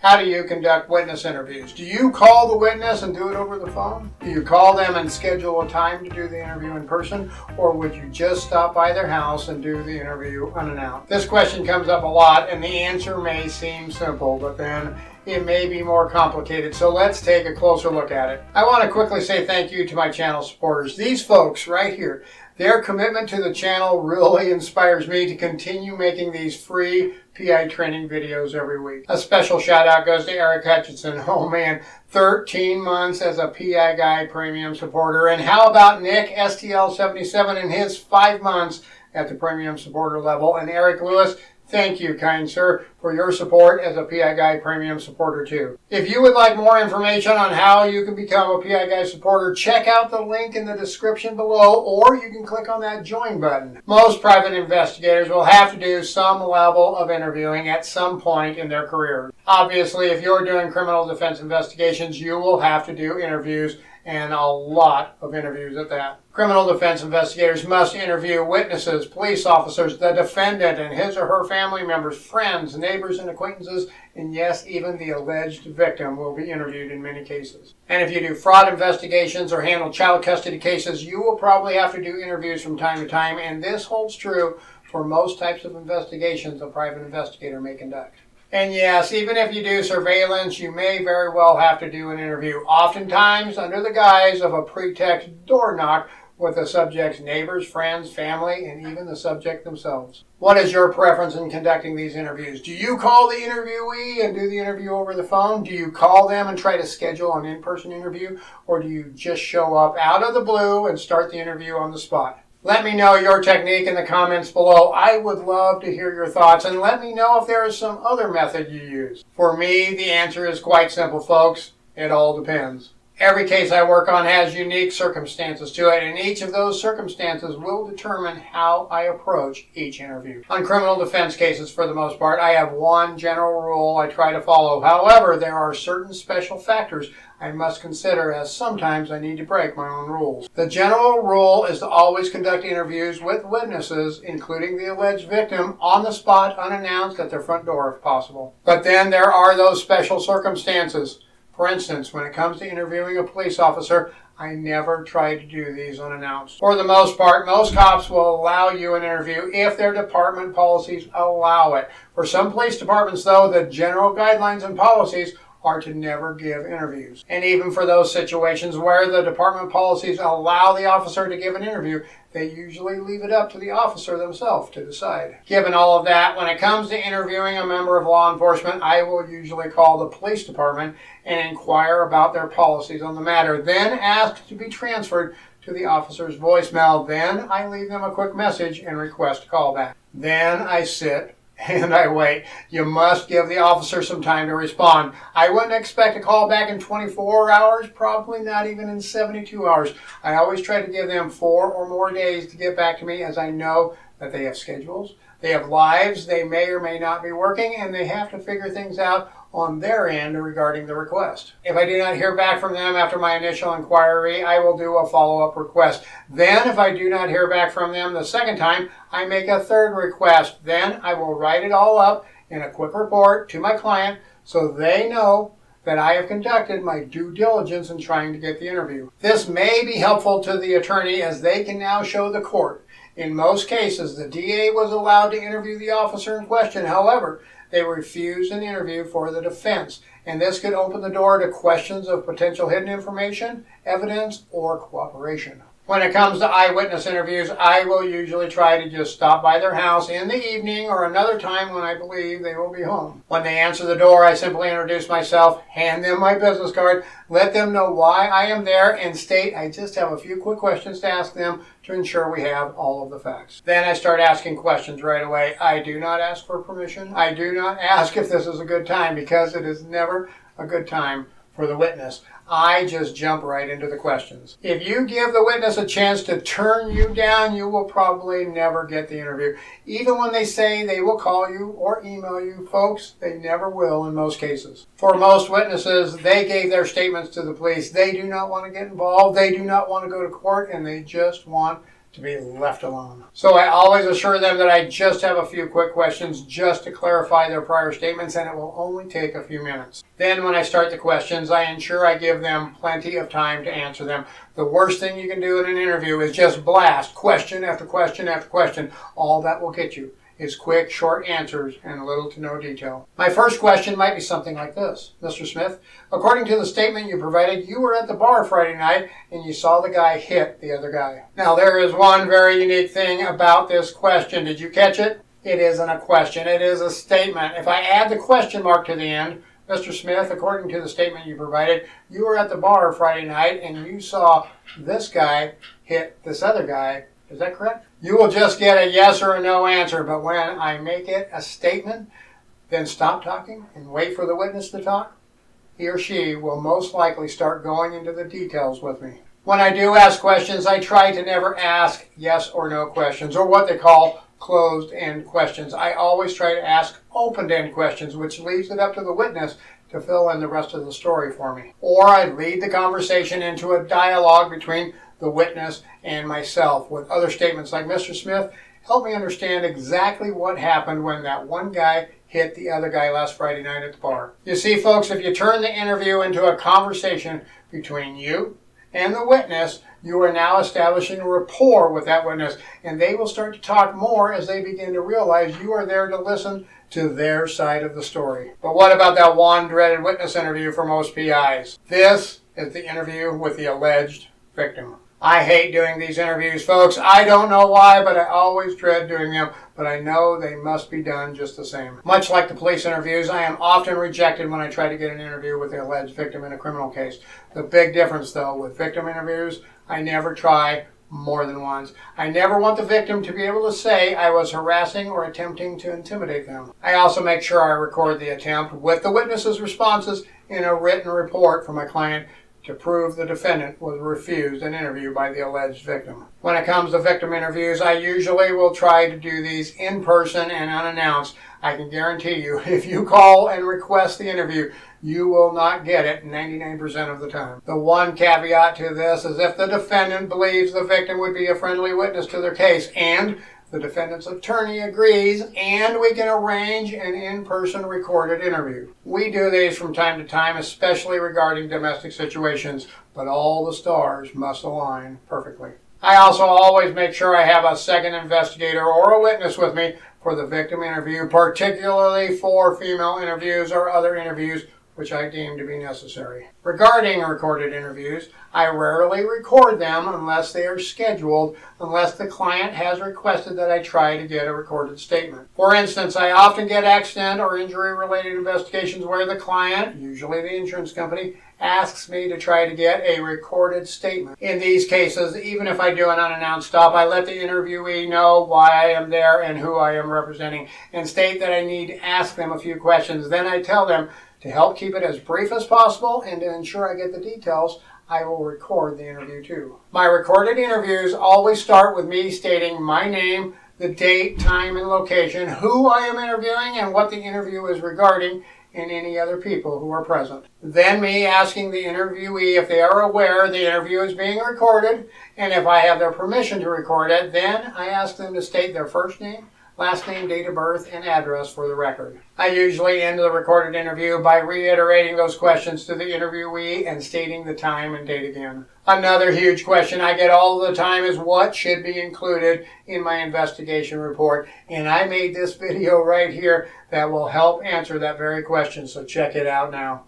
How do you conduct witness interviews? Do you call the witness and do it over the phone? Do you call them and schedule a time to do the interview in person? Or would you just stop by their house and do the interview unannounced? This question comes up a lot, and the answer may seem simple, but then it may be more complicated. So let's take a closer look at it. I want to quickly say thank you to my channel supporters. These folks right here, their commitment to the channel really inspires me to continue making these free PI training videos every week. A special shout out goes to Eric Hutchinson. Oh man, 13 months as a PI Guy premium supporter. And how about Nick STL77 and his 5 months at the premium supporter level? And Eric Lewis, thank you, kind sir, for your support as a PI Guy premium supporter too. If you would like more information on how you can become a PI Guy supporter, check out the link in the description below, or you can click on that join button. Most private investigators will have to do some level of interviewing at some point in their career. Obviously, if you're doing criminal defense investigations, you will have to do interviews, and a lot of interviews at that. Criminal defense investigators must interview witnesses, police officers, the defendant, and his or her family members, friends, neighbors, and acquaintances, and yes, even the alleged victim will be interviewed in many cases. And if you do fraud investigations or handle child custody cases, you will probably have to do interviews from time to time, and this holds true for most types of investigations a private investigator may conduct. And yes, even if you do surveillance, you may very well have to do an interview, oftentimes under the guise of a pretext door knock with the subject's neighbors, friends, family, and even the subject themselves. What is your preference in conducting these interviews? Do you call the interviewee and do the interview over the phone? Do you call them and try to schedule an in-person interview? Or do you just show up out of the blue and start the interview on the spot? Let me know your technique in the comments below. I would love to hear your thoughts, and let me know if there is some other method you use. For me, the answer is quite simple, folks. It all depends. Every case I work on has unique circumstances to it, and each of those circumstances will determine how I approach each interview. On criminal defense cases, for the most part, I have one general rule I try to follow. However, there are certain special factors I must consider, as sometimes I need to break my own rules. The general rule is to always conduct interviews with witnesses, including the alleged victim, on the spot, unannounced, at their front door if possible. But then there are those special circumstances. For instance, when it comes to interviewing a police officer, I never try to do these unannounced. For the most part, most cops will allow you an interview if their department policies allow it. For some police departments, though, the general guidelines and policies are to never give interviews. And even for those situations where the department policies allow the officer to give an interview, they usually leave it up to the officer themselves to decide. Given all of that, when it comes to interviewing a member of law enforcement, I will usually call the police department and inquire about their policies on the matter, then ask to be transferred to the officer's voicemail. Then I leave them a quick message and request a callback. Then I sit and I wait. You must give the officer some time to respond. I wouldn't expect a call back in 24 hours, probably not even in 72 hours. I always try to give them 4 or more days to get back to me, as I know that they have schedules, they have lives, they may or may not be working, and they have to figure things out on their end regarding the request. If I do not hear back from them after my initial inquiry, I will do a follow-up request. Then, if I do not hear back from them the second time, I make a third request. Then I will write it all up in a quick report to my client so they know that I have conducted my due diligence in trying to get the interview. This may be helpful to the attorney, as they can now show the court. In most cases, the DA was allowed to interview the officer in question. However, they refused an interview for the defense, and this could open the door to questions of potential hidden information, evidence, or cooperation. When it comes to eyewitness interviews, I will usually try to just stop by their house in the evening or another time when I believe they will be home. When they answer the door, I simply introduce myself, hand them my business card, let them know why I am there, and state I just have a few quick questions to ask them to ensure we have all of the facts. Then I start asking questions right away. I do not ask for permission. I do not ask if this is a good time, because it is never a good time for the witness. I just jump right into the questions. If you give the witness a chance to turn you down, you will probably never get the interview. Even when they say they will call you or email you, folks, they never will in most cases. For most witnesses, they gave their statements to the police. They do not want to get involved. They do not want to go to court, and they just want to be left alone. So I always assure them that I just have a few quick questions just to clarify their prior statements, and it will only take a few minutes. Then when I start the questions, I ensure I give them plenty of time to answer them. The worst thing you can do in an interview is just blast question after question after question. All that will get you is quick, short answers and little to no detail. My first question might be something like this. Mr. Smith, according to the statement you provided, you were at the bar Friday night and you saw the guy hit the other guy. Now, there is one very unique thing about this question. Did you catch it? It isn't a question. It is a statement. If I add the question mark to the end, Mr. Smith, according to the statement you provided, you were at the bar Friday night and you saw this guy hit this other guy. Is that correct? You will just get a yes or a no answer, but when I make it a statement, then stop talking and wait for the witness to talk, he or she will most likely start going into the details with me. When I do ask questions, I try to never ask yes or no questions, or what they call closed-end questions. I always try to ask open-end questions, which leaves it up to the witness to fill in the rest of the story for me. Or I lead the conversation into a dialogue between the witness and myself with other statements like, Mr. Smith, help me understand exactly what happened when that one guy hit the other guy last Friday night at the bar. You see, folks, if you turn the interview into a conversation between you and the witness, you are now establishing a rapport with that witness, and they will start to talk more as they begin to realize you are there to listen to their side of the story. But what about that one dreaded witness interview for most PIs? This is the interview with the alleged victim. I hate doing these interviews, folks. I don't know why, but I always dread doing them, but I know they must be done just the same. Much like the police interviews, I am often rejected when I try to get an interview with the alleged victim in a criminal case. The big difference, though, with victim interviews, I never try more than once. I never want the victim to be able to say I was harassing or attempting to intimidate them. I also make sure I record the attempt with the witness's responses in a written report for my client to prove the defendant was refused an interview by the alleged victim. When it comes to victim interviews, I usually will try to do these in person and unannounced. I can guarantee you, if you call and request the interview, you will not get it 99% of the time. The one caveat to this is if the defendant believes the victim would be a friendly witness to their case and the defendant's attorney agrees, and we can arrange an in-person recorded interview. We do these from time to time, especially regarding domestic situations, but all the stars must align perfectly. I also always make sure I have a second investigator or a witness with me for the victim interview, particularly for female interviews or other interviews which I deem to be necessary. Regarding recorded interviews, I rarely record them unless they are scheduled, unless the client has requested that I try to get a recorded statement. For instance, I often get accident or injury-related investigations where the client, usually the insurance company, asks me to try to get a recorded statement. In these cases, even if I do an unannounced stop, I let the interviewee know why I am there and who I am representing, and state that I need to ask them a few questions. Then I tell them to help keep it as brief as possible and to ensure I get the details, I will record the interview too. My recorded interviews always start with me stating my name, the date, time, and location, who I am interviewing, and what the interview is regarding, and any other people who are present. Then me asking the interviewee if they are aware the interview is being recorded, and if I have their permission to record it, then I ask them to state their first name, last name, date of birth, and address for the record. I usually end the recorded interview by reiterating those questions to the interviewee and stating the time and date again. Another huge question I get all the time is what should be included in my investigation report, and I made this video right here that will help answer that very question, so check it out now.